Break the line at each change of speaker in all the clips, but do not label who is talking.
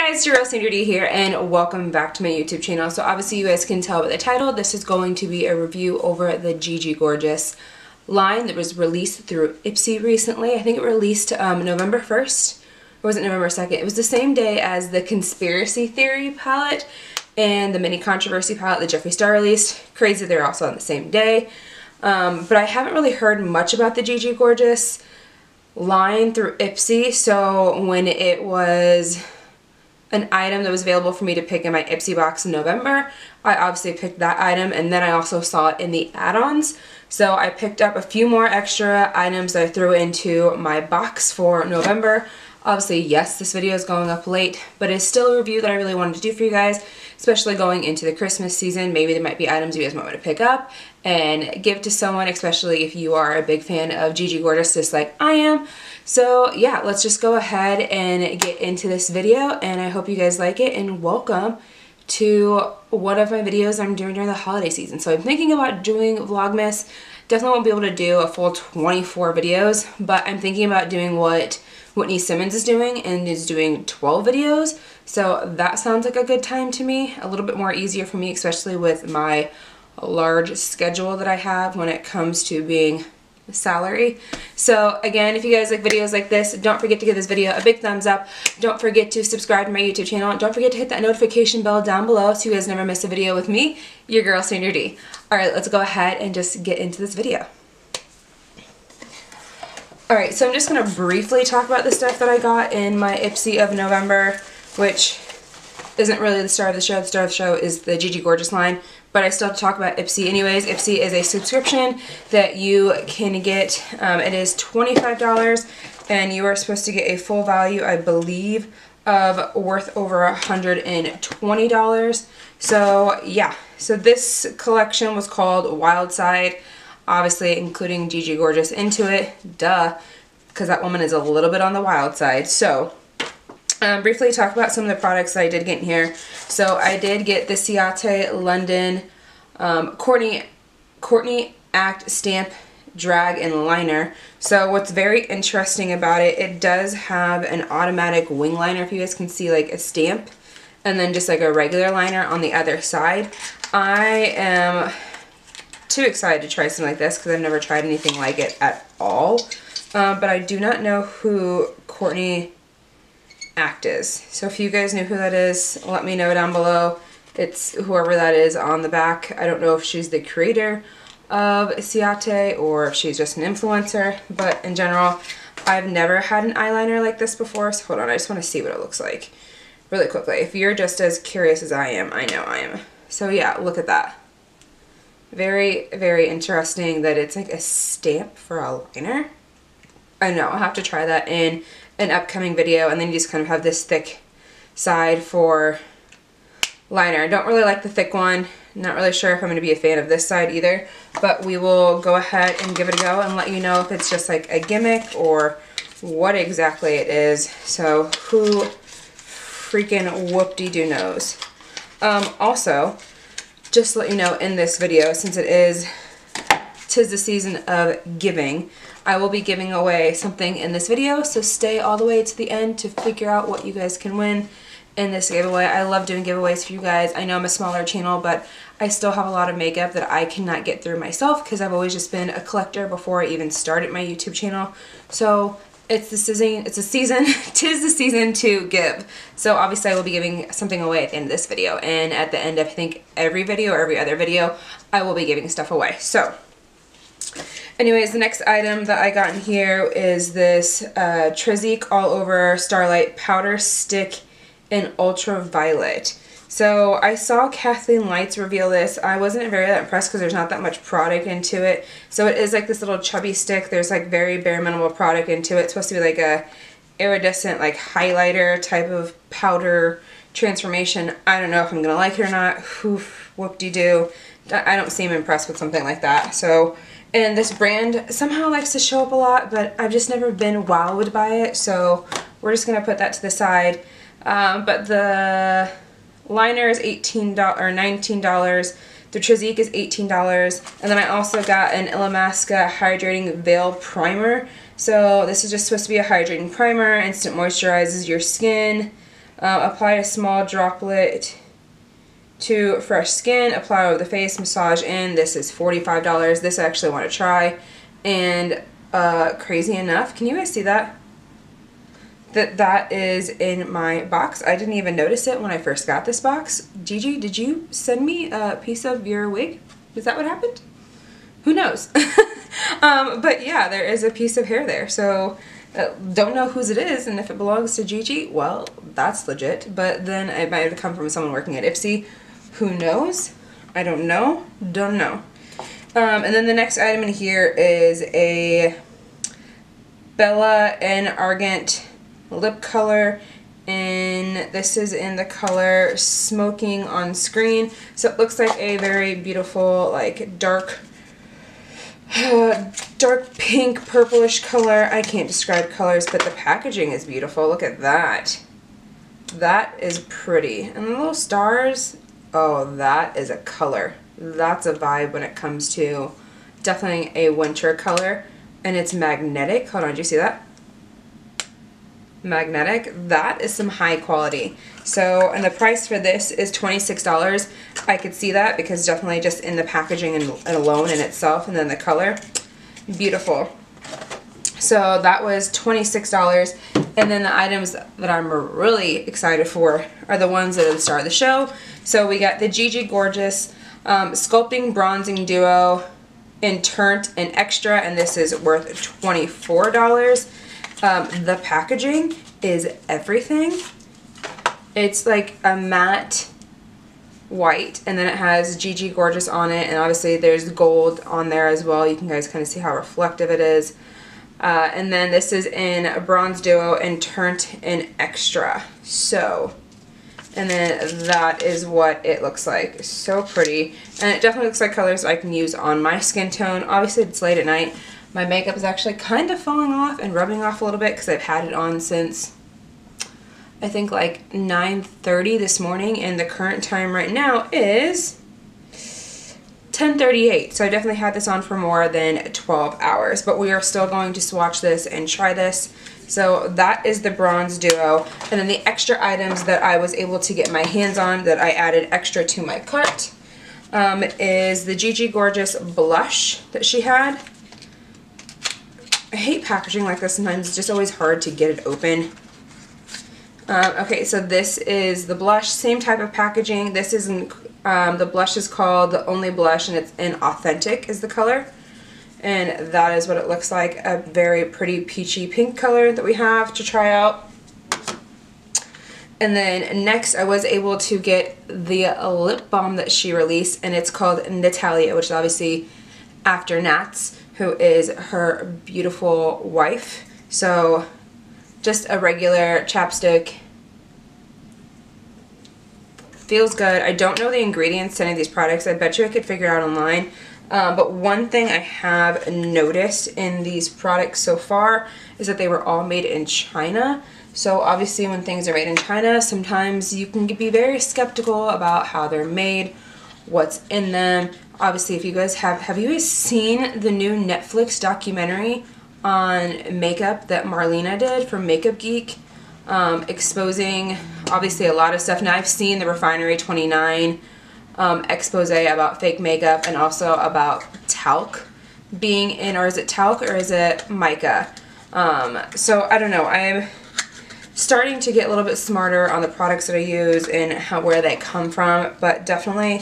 guys, it's your girl Sandra here, and welcome back to my YouTube channel. So obviously you guys can tell by the title, this is going to be a review over the Gigi Gorgeous line that was released through Ipsy recently. I think it released November 1st, or was it November 2nd? It was the same day as the Conspiracy Theory palette and the Mini Controversy palette that Jeffree Star released. Crazy they're also on the same day. But I haven't really heard much about the Gigi Gorgeous line through Ipsy, so when it was an item that was available for me to pick in my Ipsy box in November, I obviously picked that item, and then I also saw it in the add-ons. So I picked up a few more extra items that I threw into my box for November. Obviously, yes, this video is going up late, but it's still a review that I really wanted to do for you guys, especially going into the Christmas season. Maybe there might be items you guys might want to pick up and give to someone, especially if you are a big fan of Gigi Gorgeous just like I am. So yeah, let's just go ahead and get into this video, and I hope you guys like it, and welcome to one of my videos I'm doing during the holiday season. So I'm thinking about doing Vlogmas. Definitely won't be able to do a full 24 videos, but I'm thinking about doing what Whitney Simmons is doing, and is doing 12 videos. So that sounds like a good time to me. A little bit more easier for me, especially with my large schedule that I have when it comes to being salary. So again, if you guys like videos like this, don't forget to give this video a big thumbs up. Don't forget to subscribe to my YouTube channel. Don't forget to hit that notification bell down below so you guys never miss a video with me, your girl Sandra D. Alright, let's go ahead and just get into this video. Alright, so I'm just going to briefly talk about the stuff that I got in my Ipsy of November, which isn't really the star of the show. The star of the show is the Gigi Gorgeous line, but I still have to talk about Ipsy anyways. Ipsy is a subscription that you can get. It is $25, and you are supposed to get a full value, I believe, of worth over $120. So yeah, so this collection was called Wild Side, obviously including Gigi Gorgeous into it, duh, because that woman is a little bit on the wild side. So briefly talk about some of the products that I did get in here. So I did get the Ciate London Courtney Act Stamp Drag and Liner. So what's very interesting about it, it does have an automatic wing liner, if you guys can see, like a stamp, and then just like a regular liner on the other side. I am too excited to try something like this because I've never tried anything like it at all. But I do not know who Courtney Act is. So if you guys know who that is, let me know down below. It's whoever that is on the back. I don't know if she's the creator of Ciate or if she's just an influencer, but in general, I've never had an eyeliner like this before. So hold on, I just want to see what it looks like really quickly. If you're just as curious as I am, I know I am. So yeah, look at that. Very, very interesting that it's like a stamp for a liner. I know, I'll have to try that in an upcoming video, and then you just kind of have this thick side for liner. I don't really like the thick one. Not really sure if I'm going to be a fan of this side either, but we will go ahead and give it a go and let you know if it's just like a gimmick or what exactly it is. So who freaking whoop-de-doo knows. Also, just to let you know, in this video, since tis the season of giving, I will be giving away something in this video, so stay all the way to the end to figure out what you guys can win in this giveaway. I love doing giveaways for you guys. I know I'm a smaller channel, but I still have a lot of makeup that I cannot get through myself because I've always just been a collector before I even started my YouTube channel. So tis the season to give. So obviously I will be giving something away at the end of this video, and at the end of, I think, every video or every other video, I will be giving stuff away. So anyways, the next item that I got in here is this Trezique All Over Starlight Powder Stick in Ultraviolet. So I saw Kathleen Lights reveal this. I wasn't very that impressed because there's not that much product into it. So it is like this little chubby stick. There's like very bare minimal product into it. It's supposed to be like a iridescent like highlighter type of powder transformation. I don't know if I'm going to like it or not. Whoop-de-doo. I don't seem impressed with something like that. So, and this brand somehow likes to show up a lot, but I've just never been wowed by it. So we're just going to put that to the side. But the liner is $18 or $19. The Trezique is $18. And then I also got an Illamasqua Hydrating Veil Primer. So this is just supposed to be a hydrating primer. Instant moisturizes your skin. Apply a small droplet to fresh skin, apply over the face, massage in. This is $45. This I actually want to try. And crazy enough, can you guys see that? That is in my box. I didn't even notice it when I first got this box. Gigi, did you send me a piece of your wig? Is that what happened? Who knows? But yeah, there is a piece of hair there. So don't know whose it is, and if it belongs to Gigi, well, that's legit. But then it might have come from someone working at Ipsy. Who knows? I don't know. Don't know. And then the next item in here is a Bella and Argent lip color, and this is in the color Smoking on Screen. So it looks like a very beautiful, like dark pink purplish color. I can't describe colors, but the packaging is beautiful. Look at that. That is pretty. And the little stars, oh, that is a color. That's a vibe when it comes to definitely a winter color. And it's magnetic. Hold on, do you see that? Magnetic. That is some high quality. So, and the price for this is $26. I could see that because definitely just in the packaging and alone in itself, and then the color, beautiful. So that was $26. And then the items that I'm really excited for are the ones that are the star of the show. So we got the Gigi Gorgeous Sculpting Bronzing Duo in Turnt and Extra, and this is worth $24. The packaging is everything. It's like a matte white, and then it has Gigi Gorgeous on it, and obviously there's gold on there as well. You can guys kind of see how reflective it is. And then this is in a Bronze Duo and Turnt and Extra. So, and then that is what it looks like. So pretty. And it definitely looks like colors I can use on my skin tone. Obviously it's late at night. My makeup is actually kind of falling off and rubbing off a little bit because I've had it on since I think like 9:30 this morning, and the current time right now is 10:38. So I definitely had this on for more than 12 hours, but we are still going to swatch this and try this. So that is the Bronze Duo. And then the extra items that I was able to get my hands on that I added extra to my cart is the Gigi Gorgeous blush that she had. I hate packaging like this sometimes. It's just always hard to get it open. Okay, so this is the blush, same type of packaging. This is in, the blush is called the Only Blush, and it's in Authentic is the color. And that is what it looks like, a very pretty peachy pink color that we have to try out. And then next I was able to get the lip balm that she released, and it's called Natalia, which is obviously after Nats, who is her beautiful wife. So just a regular chapstick. Feels good. I don't know the ingredients to any of these products. I bet you I could figure it out online. But one thing I have noticed in these products so far is that they were all made in China. So obviously when things are made in China, sometimes you can be very skeptical about how they're made, what's in them. Obviously, if you guys have you guys seen the new Netflix documentary on makeup that Marlena did from Makeup Geek, exposing obviously a lot of stuff. Now I've seen the Refinery 29 expose about fake makeup, and also about talc being in, or is it talc or is it mica? So I don't know. I'm starting to get a little bit smarter on the products that I use and where they come from, but definitely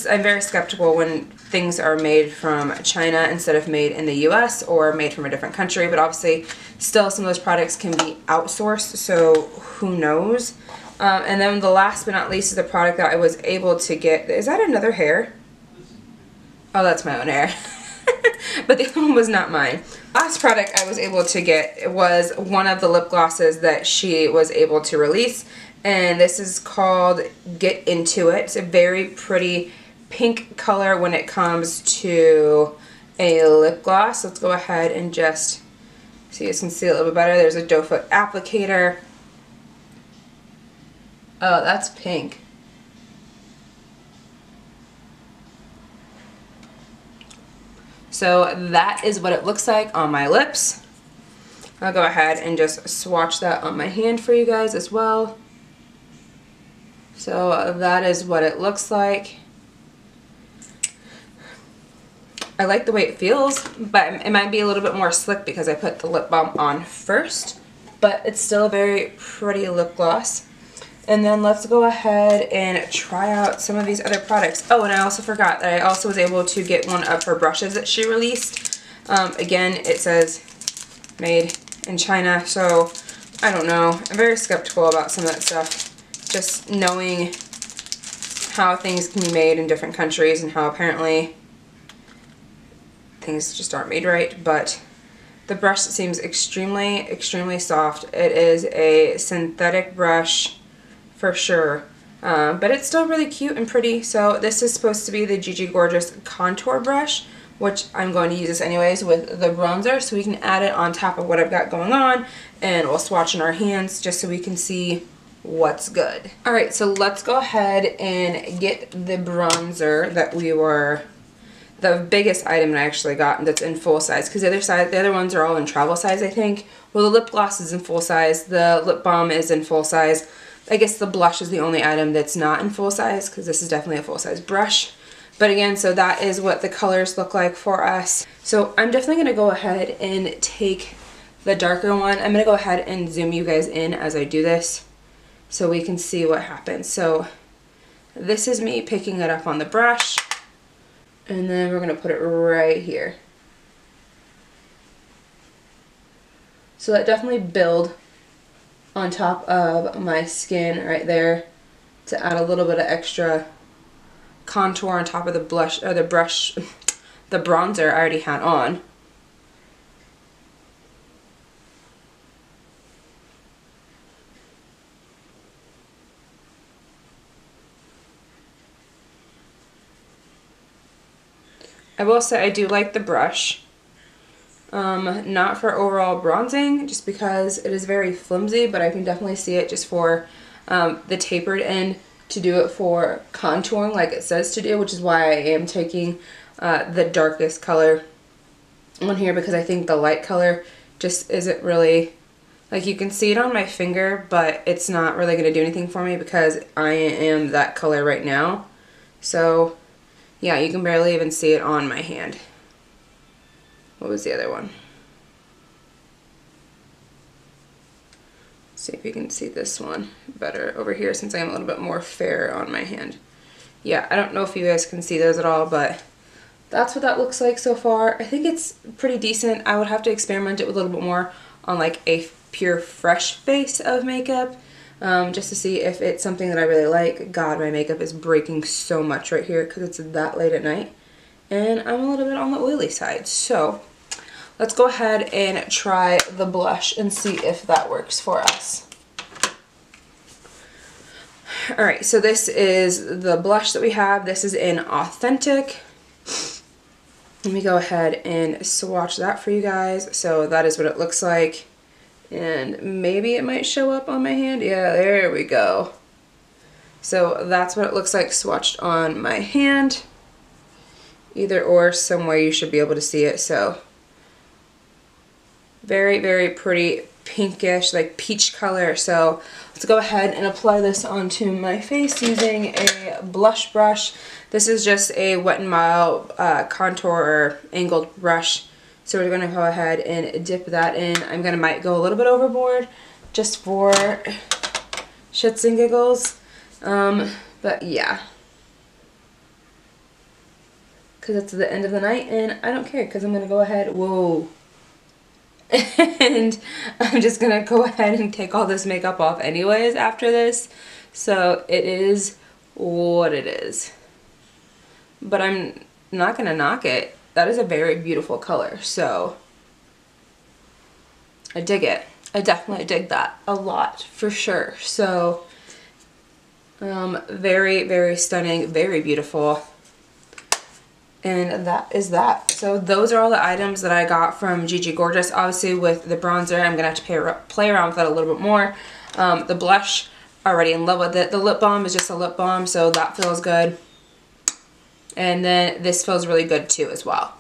I'm very skeptical when things are made from China instead of made in the US or made from a different country. But obviously still some of those products can be outsourced, so who knows. And then the last but not least is the product that I was able to get. Is that another hair? Oh, that's my own hair. But the other one was not mine. Last product I was able to get was one of the lip glosses that she was able to release, and this is called Get Into It. It's a very pretty pink color when it comes to a lip gloss. Let's go ahead and just so you guys can see a little bit better. There's a doe foot applicator. Oh, that's pink. So that is what it looks like on my lips. I'll go ahead and just swatch that on my hand for you guys as well. So that is what it looks like. I like the way it feels, but it might be a little bit more slick because I put the lip balm on first, but it's still a very pretty lip gloss. And then let's go ahead and try out some of these other products. Oh, and I also forgot that I also was able to get one of her brushes that she released. Again, it says made in China, so I don't know. I'm very skeptical about some of that stuff. Just knowing how things can be made in different countries and how apparently things just aren't made right, but the brush seems extremely soft. It is a synthetic brush for sure, but it's still really cute and pretty. So this is supposed to be the Gigi Gorgeous contour brush, which I'm going to use this anyways with the bronzer, so we can add it on top of what I've got going on, and we'll swatch in our hands just so we can see what's good. Alright, so let's go ahead and get the bronzer that we were, the biggest item that I actually got that's in full size, because the other ones are all in travel size, I think. Well, the lip gloss is in full size, the lip balm is in full size. I guess the blush is the only item that's not in full size, because this is definitely a full size brush. But again, so that is what the colors look like for us. So I'm definitely going to go ahead and take the darker one. I'm going to go ahead and zoom you guys in as I do this so we can see what happens. So this is me picking it up on the brush, and then we're going to put it right here. So that definitely build on top of my skin right there to add a little bit of extra contour on top of the blush, or the brush, the bronzer I already had on. I will say I do like the brush, not for overall bronzing, just because it is very flimsy, but I can definitely see it just for the tapered end to do it for contouring like it says to do, which is why I am taking the darkest color on here, because I think the light color just isn't really, like, you can see it on my finger, but it's not really going to do anything for me because I am that color right now. So yeah, you can barely even see it on my hand. What was the other one? See if you can see this one better over here, since I am a little bit more fair on my hand. Yeah, I don't know if you guys can see those at all, but that's what that looks like so far. I think it's pretty decent. I would have to experiment it with a little bit more on like a pure fresh face of makeup, just to see if it's something that I really like. God, my makeup is breaking so much right here because it's that late at night, and I'm a little bit on the oily side. So let's go ahead and try the blush and see if that works for us. Alright, so this is the blush that we have. This is in Authentic. Let me go ahead and swatch that for you guys. So that is what it looks like. And maybe it might show up on my hand. Yeah, there we go. So that's what it looks like swatched on my hand. Either or, somewhere you should be able to see it. So very pretty pinkish, like peach color. So let's go ahead and apply this onto my face using a blush brush. This is just a Wet n Mild contour or angled brush. So we're gonna go ahead and dip that in. might go a little bit overboard just for shits and giggles. But yeah, because it's the end of the night and I don't care, because I'm gonna go ahead, whoa, and I'm just gonna go ahead and take all this makeup off anyways after this. So it is what it is, but I'm not gonna knock it. That is a very beautiful color, so I dig it. I definitely dig that a lot for sure. So very stunning, very beautiful. And that is that. So those are all the items that I got from Gigi Gorgeous. Obviously with the bronzer, I'm gonna have to play around with that a little bit more. The blush, already in love with it. The lip balm is just a lip balm, so that feels good. And then this feels really good too as well.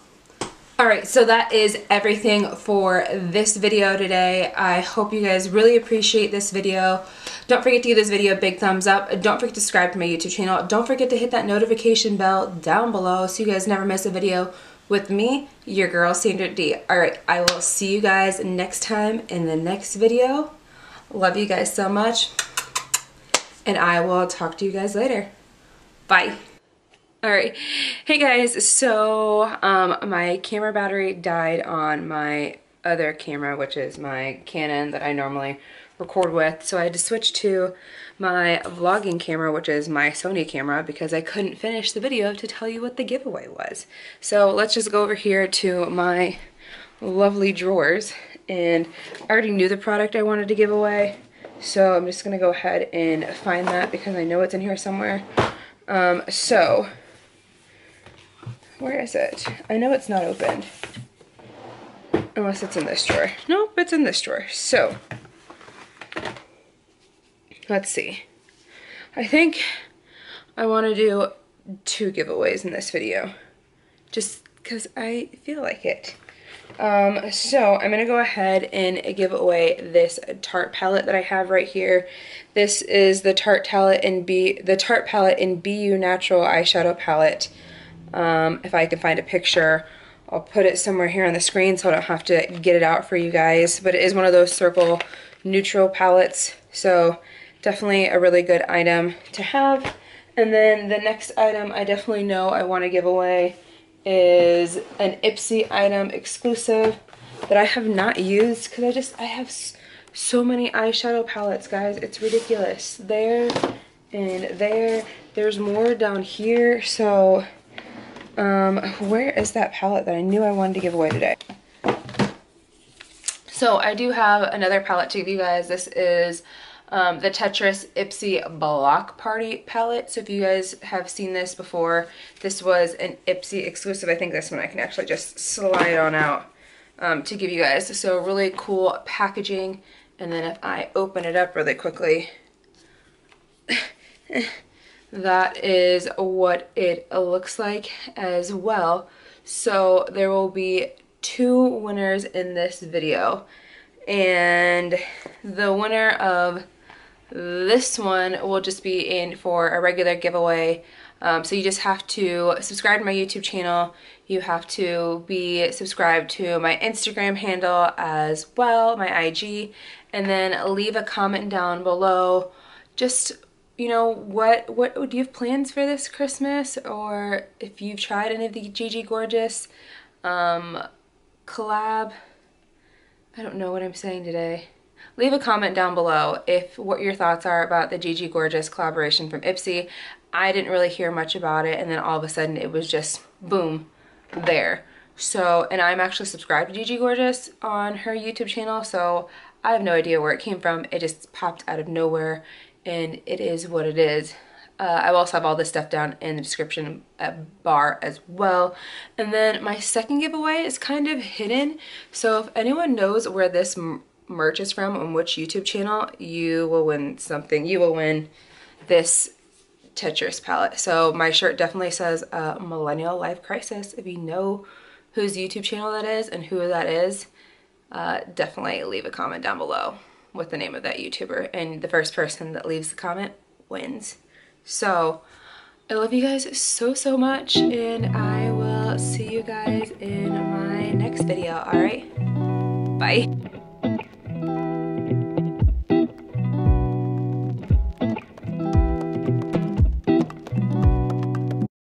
Alright, so that is everything for this video today. I hope you guys really appreciate this video. Don't forget to give this video a big thumbs up. Don't forget to subscribe to my YouTube channel. Don't forget to hit that notification bell down below so you guys never miss a video with me, your girl, Sandra D. Alright, I will see you guys next time in the next video. Love you guys so much. And I will talk to you guys later. Bye. Alright, hey guys, so my camera battery died on my other camera, which is my Canon that I normally record with, so I had to switch to my vlogging camera, which is my Sony camera, because I couldn't finish the video to tell you what the giveaway was. So let's just go over here to my lovely drawers, and I already knew the product I wanted to give away, so I'm just gonna go ahead and find that because I know it's in here somewhere. So where is it? I know it's not opened. Unless it's in this drawer. Nope, it's in this drawer. So, let's see. I think I want to do 2 giveaways in this video. Just because I feel like it. So, I'm going to go ahead and give away this Tarte palette that I have right here. This is the Tarte palette in BU Natural Eyeshadow Palette. If I can find a picture, I'll put it somewhere here on the screen so I don't have to get it out for you guys. But it is one of those circle neutral palettes, so definitely a really good item to have. And then the next item I definitely know I want to give away is an Ipsy item exclusive that I have not used because I have so many eyeshadow palettes, guys. It's ridiculous. There and there. There's more down here, so where is that palette that I knew I wanted to give away today? So I do have another palette to give you guys. This is the Tetris Ipsy Block Party palette. So if you guys have seen this before, this was an Ipsy exclusive. I think this one I can actually just slide on out to give you guys. So really cool packaging. And then if I open it up really quickly, that is what it looks like as well. So there will be 2 winners in this video, and the winner of this one will just be in for a regular giveaway. So you just have to subscribe to my YouTube channel. You have to be subscribed to my Instagram handle as well, my IG, and then leave a comment down below. Just, you know, what do you have plans for this Christmas, or if you've tried any of the Gigi Gorgeous collab. I don't know what I'm saying today. Leave a comment down below what your thoughts are about the Gigi Gorgeous collaboration from Ipsy. I didn't really hear much about it, and then all of a sudden it was just boom there. So, and I'm actually subscribed to Gigi Gorgeous on her YouTube channel, so I have no idea where it came from. It just popped out of nowhere, and it is what it is. I will also have all this stuff down in the description bar as well. And then my second giveaway is kind of hidden, so if anyone knows where this merch is from, on which YouTube channel, you will win something. You will win this Tetris palette. So my shirt definitely says Millennial Life Crisis. If you know whose YouTube channel that is and who that is, definitely leave a comment down below with the name of that YouTuber, and the first person that leaves the comment wins. So I love you guys so much, and I will see you guys in my next video. All right, bye.